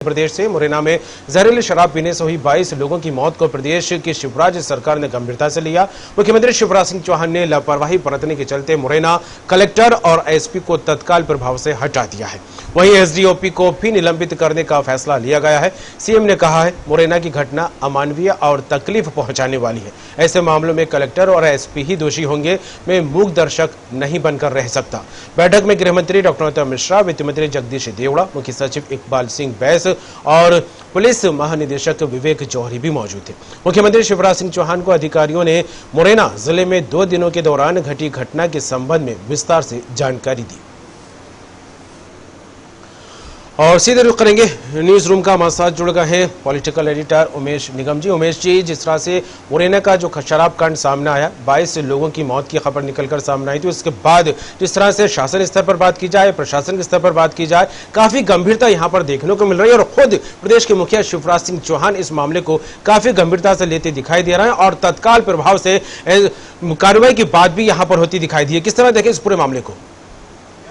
प्रदेश से मुरैना में जहरीली शराब पीने से हुई 22 लोगों की मौत को प्रदेश की शिवराज सरकार ने गंभीरता से लिया। मुख्यमंत्री शिवराज सिंह चौहान ने लापरवाही बरतने के चलते मुरैना कलेक्टर और एसपी को तत्काल प्रभाव से हटा दिया है। वहीं एसडीओपी को भी निलंबित करने का फैसला लिया गया है। सीएम ने कहा है, मुरैना की घटना अमानवीय और तकलीफ पहुंचाने वाली है। ऐसे मामलों में कलेक्टर और एसपी ही दोषी होंगे। मैं मूक दर्शक नहीं बनकर रह सकता। बैठक में गृह मंत्री डॉक्टर नरोत्तम मिश्रा, वित्त मंत्री जगदीश देवड़ा, मुख्य सचिव इकबाल सिंह बैस और पुलिस महानिदेशक विवेक जौहरी भी मौजूद थे। मुख्यमंत्री शिवराज सिंह चौहान को अधिकारियों ने मुरैना जिले में 2 दिनों के दौरान घटी घटना के संबंध में विस्तार से जानकारी दी। और सीधे रुख करेंगे न्यूज रूम का हमारे साथ जुड़ गए हैं पॉलिटिकल एडिटर उमेश निगम जी। उमेश जी, जिस तरह से मुरैना का जो शराब कांड सामने आया, 22 लोगों की मौत की खबर निकलकर सामने आई थी, उसके बाद जिस तरह से शासन स्तर पर बात की जाए, प्रशासन के स्तर पर बात की जाए, काफी गंभीरता यहां पर देखने को मिल रही है और खुद प्रदेश के मुखिया शिवराज सिंह चौहान इस मामले को काफी गंभीरता से लेते दिखाई दे रहे हैं और तत्काल प्रभाव से कार्रवाई की बात भी यहां पर होती दिखाई दी है। किस तरह देखें इस पूरे मामले को?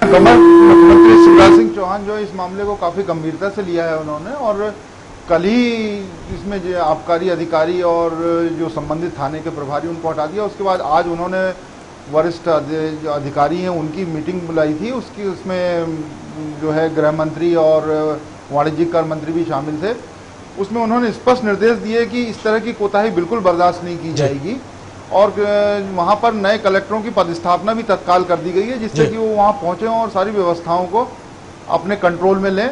मुख्यमंत्री शिवराज सिंह चौहान जो इस मामले को काफी गंभीरता से लिया है उन्होंने, और कल ही इसमें जो आबकारी अधिकारी और जो संबंधित थाने के प्रभारी उनको हटा दिया। उसके बाद आज उन्होंने वरिष्ठ जो अधिकारी हैं उनकी मीटिंग बुलाई थी। उसमें जो है गृह मंत्री और वाणिज्यिक कर मंत्री भी शामिल थे। उसमें उन्होंने स्पष्ट निर्देश दिए कि इस तरह की कोताही बिल्कुल बर्दाश्त नहीं की जाएगी और वहां पर नए कलेक्टरों की पदस्थापना भी तत्काल कर दी गई है, जिससे कि वो वहां पहुंचे और सारी व्यवस्थाओं को अपने कंट्रोल में लें।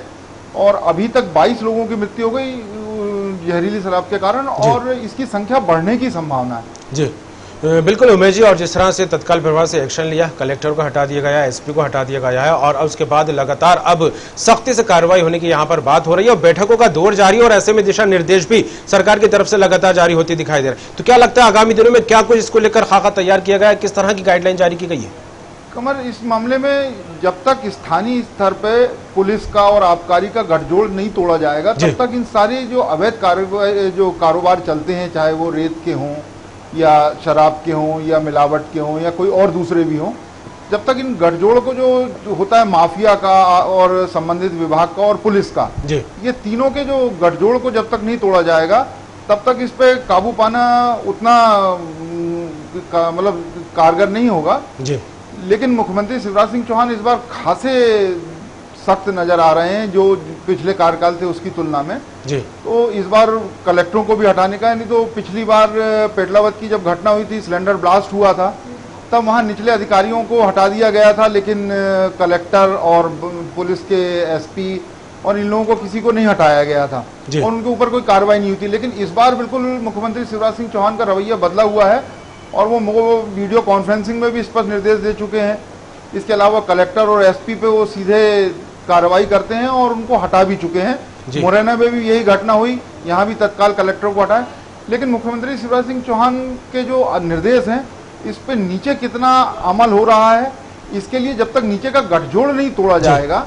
और अभी तक 22 लोगों की मृत्यु हो गई जहरीली शराब के कारण और इसकी संख्या बढ़ने की संभावना है। जी बिल्कुल उमेश जी, और जिस तरह से तत्काल प्रभाव से एक्शन लिया, कलेक्टर को हटा दिया गया, एसपी को हटा दिया गया है और उसके बाद लगातार अब सख्ती से कार्रवाई होने की यहां पर बात हो रही है और बैठकों का दौर जारी है और ऐसे में दिशा निर्देश भी सरकार की तरफ से लगातार जारी होती दिखाई दे रहे हैं। तो क्या लगता है आगामी दिनों में क्या कुछ इसको लेकर खाका तैयार किया गया है, किस तरह की गाइडलाइन जारी की गई है? कमर, इस मामले में जब तक स्थानीय स्तर पे पुलिस का और आबकारी का गठजोड़ नहीं तोड़ा जाएगा, तब तक इन सारे जो अवैध कारोबार चलते हैं, चाहे वो रेत के हों या शराब के हों या मिलावट के हों या कोई और दूसरे भी हों, जब तक इन गठजोड़ को जो होता है माफिया का और संबंधित विभाग का और पुलिस का, ये तीनों के जो गठजोड़ को जब तक नहीं तोड़ा जाएगा, तब तक इस पे काबू पाना उतना मतलब कारगर नहीं होगा। लेकिन मुख्यमंत्री शिवराज सिंह चौहान इस बार खासे सख्त नजर आ रहे हैं जो पिछले कार्यकाल थे उसकी तुलना में। तो इस बार कलेक्टरों को भी हटाने का है, नहीं तो पिछली बार पेटलावत की जब घटना हुई थी, सिलेंडर ब्लास्ट हुआ था, तब वहां निचले अधिकारियों को हटा दिया गया था, लेकिन कलेक्टर और पुलिस के एसपी और इन लोगों को किसी को नहीं हटाया गया था और उनके ऊपर कोई कार्रवाई नहीं हुई थी। लेकिन इस बार बिल्कुल मुख्यमंत्री शिवराज सिंह चौहान का रवैया बदला हुआ है और वो वीडियो कॉन्फ्रेंसिंग में भी स्पष्ट निर्देश दे चुके हैं। इसके अलावा कलेक्टर और एसपी पे वो सीधे कार्रवाई करते हैं और उनको हटा भी चुके हैं। मुरैना में भी यही घटना हुई, यहाँ भी तत्काल कलेक्टर को हटाए। लेकिन मुख्यमंत्री शिवराज सिंह चौहान के जो निर्देश हैं, इस पे नीचे कितना अमल हो रहा है, इसके लिए जब तक नीचे का गठजोड़ नहीं तोड़ा जाएगा,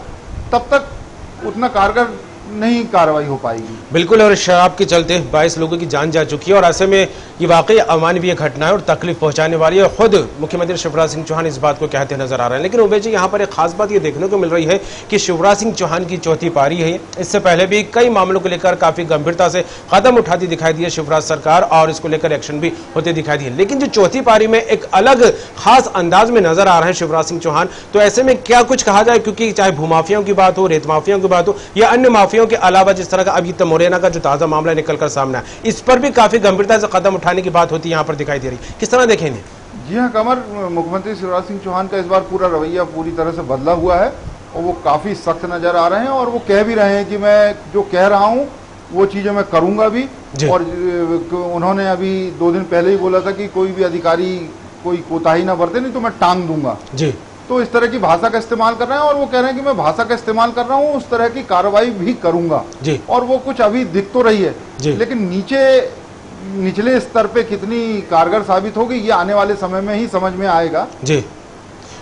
तब तक उतना कारगर नहीं कार्रवाई हो पाएगी। बिल्कुल, और शराब के चलते 22 लोगों की जान जा चुकी है और ऐसे में ये वाकई अमानवीय घटना है और तकलीफ पहुंचाने वाली है। खुद मुख्यमंत्री शिवराज सिंह चौहान इस बात को कहते नजर आ रहे हैं। लेकिन उमेश जी, यहाँ पर एक खास बात ये देखने को मिल रही है कि शिवराज सिंह चौहान की चौथी पारी है। इससे पहले भी कई मामलों को लेकर काफी गंभीरता से कदम उठाती दिखाई दी है शिवराज सरकार और इसको लेकर एक्शन भी होते दिखाई दिए। लेकिन जो चौथी पारी में एक अलग खास अंदाज में नजर आ रहे हैं शिवराज सिंह चौहान, तो ऐसे में क्या कुछ कहा जाए, क्योंकि चाहे भूमाफियाओं की बात हो, रेत माफियाओं की बात हो या अन्य माफियाओं के अलावा जिस तरह का अभी मुरैना का जो ताजा मामला निकलकर सामने आया, इस पर भी काफी गंभीरता से कदम उठाने की बात होती यहाँ पर दिखाई दे रही। किस तरह देखें? जी हाँ कमर, मुख्यमंत्री शिवराज सिंह चौहान का इस बार पूरा रवैया पूरी तरह से बदला हुआ है और वो काफी सख्त नजर आ रहे हैं और वो कह भी रहे हैं कि मैं जो कह रहा हूँ वो चीजें मैं करूंगा भी। और उन्होंने अभी 2 दिन पहले ही बोला था कि कोई भी अधिकारी कोई कोताही ना बरते, नहीं तो मैं टांग दूंगा। तो इस तरह की भाषा का इस्तेमाल कर रहे हैं और वो कह रहे हैं कि मैं भाषा का इस्तेमाल कर रहा हूँ, उस तरह की कार्रवाई भी करूंगा। और वो कुछ अभी दिख तो रही है, लेकिन निचले स्तर पे कितनी कारगर साबित होगी ये आने वाले समय में ही समझ में आएगा।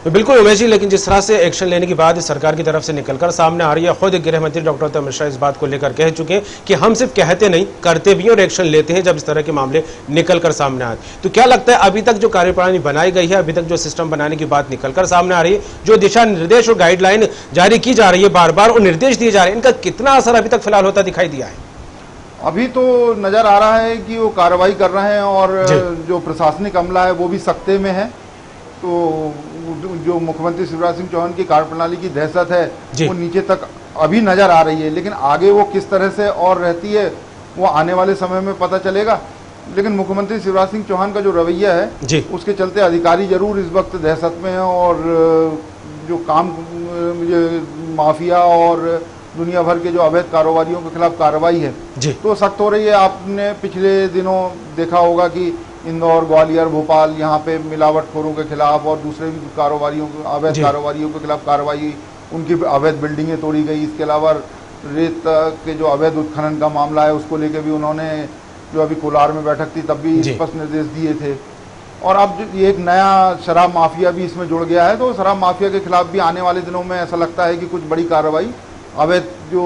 बिल्कुल उमेश जी, लेकिन जिस तरह से एक्शन लेने की बात सरकार की तरफ से निकलकर सामने आ रही है, खुद गृह मंत्री डॉक्टर अमित शाह इस बात को लेकर कह चुके हैं कि हम सिर्फ कहते नहीं, करते भी और एक्शन लेते हैं जब इस तरह के मामले निकलकर सामने आए। तो क्या लगता है अभी तक जो कार्यप्रणाली बनाई गई है, अभी तक जो सिस्टम बनाने की बात निकलकर सामने आ रही है, जो दिशा निर्देश और गाइडलाइन जारी की जा रही है, बार बार और निर्देश दिए जा रहे हैं, इनका कितना असर अभी तक फिलहाल होता दिखाई दिया है? अभी तो नजर आ रहा है कि वो कार्रवाई कर रहे हैं और जो प्रशासनिक अमला है वो भी सख्ते में है। तो जो मुख्यमंत्री शिवराज सिंह चौहान की कार्यप्रणाली की दहशत है वो नीचे तक अभी नजर आ रही है, लेकिन आगे वो किस तरह से और रहती है वो आने वाले समय में पता चलेगा। लेकिन मुख्यमंत्री शिवराज सिंह चौहान का जो रवैया है उसके चलते अधिकारी जरूर इस वक्त दहशत में है और जो काम माफिया और दुनिया भर के जो अवैध कारोबारियों के खिलाफ कार्रवाई है तो सख्त हो रही है। आपने पिछले दिनों देखा होगा कि इंदौर, ग्वालियर, भोपाल यहाँ पे मिलावटखोरों के खिलाफ और दूसरे भी कारोबारियों अवैध कारोबारियों के खिलाफ कार्रवाई, उनकी अवैध बिल्डिंगें तोड़ी गई। इसके अलावा रेत के जो अवैध उत्खनन का मामला है उसको लेकर भी उन्होंने, जो अभी कोलार में बैठक थी तब भी स्पष्ट निर्देश दिए थे। और अब एक नया शराब माफिया भी इसमें जुड़ गया है, तो शराब माफिया के खिलाफ भी आने वाले दिनों में ऐसा लगता है कि कुछ बड़ी कार्रवाई अवैध जो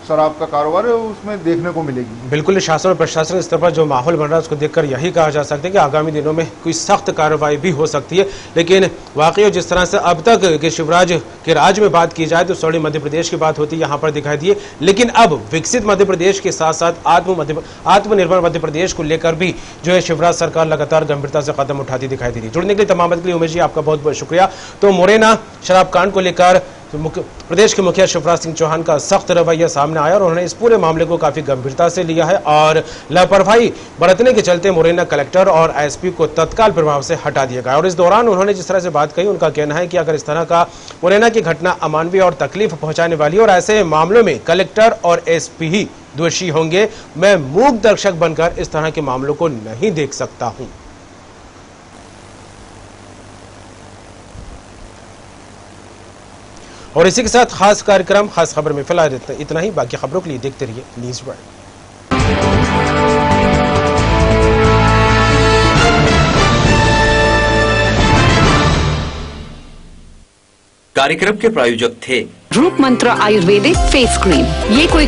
शराब का कारोबार है उसमें देखने को मिलेगी। बिल्कुल, शासन और प्रशासन स्तर पर जो माहौल बन रहा है उसको देखकर यही कहा जा सकता है कि आगामी दिनों में कोई सख्त कार्रवाई भी हो सकती है। लेकिन वाकई जिस तरह से अब तक के शिवराज के राज में बात की जाए तो सौड़ी मध्य प्रदेश की बात होती यहाँ पर दिखाई दी है, लेकिन अब विकसित मध्य प्रदेश के साथ साथ आत्मनिर्भर मध्य प्रदेश को लेकर भी जो है शिवराज सरकार लगातार गंभीरता से कदम उठाती दिखाई दे रही है। जुड़ने के लिए तमाम बात के लिए उमेश जी आपका बहुत बहुत शुक्रिया। तो मुरैना शराब कांड को लेकर प्रदेश के मुखिया शिवराज सिंह चौहान का सख्त रवैया सामने आया और उन्होंने इस पूरे मामले को काफी गंभीरता से लिया है और लापरवाही बरतने के चलते मुरैना कलेक्टर और एसपी को तत्काल प्रभाव से हटा दिया गया। और इस दौरान उन्होंने जिस तरह से बात कही, उनका कहना है कि अगर इस तरह का मुरैना की घटना अमानवीय और तकलीफ पहुंचाने वाली और ऐसे मामलों में कलेक्टर और एसपी ही दोषी होंगे, मैं मूक दर्शक बनकर इस तरह के मामलों को नहीं देख सकता हूं। और इसी के साथ खास कार्यक्रम खास खबर में फिलहाल इतना ही। बाकी खबरों के लिए देखते रहिए न्यूज़ वर्ल्ड। कार्यक्रम के प्रायोजक थे रूप मंत्र आयुर्वेदिक फेस क्रीम। ये कोई